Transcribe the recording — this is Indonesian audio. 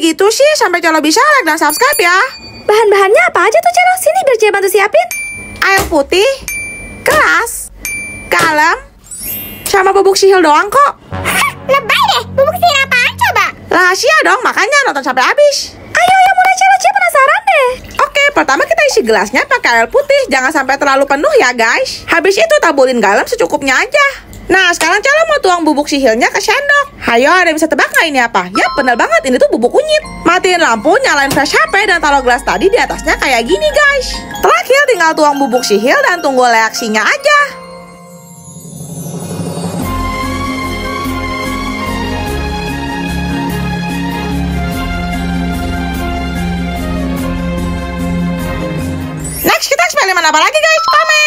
gitu sih? Sampai Celo bisa like dan subscribe ya. Bahan-bahannya apa aja tuh, Celo? Sini biar Cia bantu siapin. Air putih, gelas, garam, sama bubuk sihir doang kok. Lebay deh, bubuk sihir apaan coba? Rahasia dong, makanya nonton sampai habis. Ayo mulai, Celo. Cia penasaran deh. Oke, pertama kita isi gelasnya pakai air putih. Jangan sampai terlalu penuh ya guys. Habis itu taburin garam secukupnya aja. Nah, sekarang Celo mau tuang bubuk sihirnya ke sendok. Hayo, ada yang bisa tebak nggak ini apa? Ya, bener banget, ini tuh bubuk kunyit. Matiin lampu, nyalain flash HP, dan taruh gelas tadi di atasnya kayak gini guys. Terakhir tinggal tuang bubuk sihir dan tunggu reaksinya aja. Next, kita eksperimen apa lagi guys? Komen!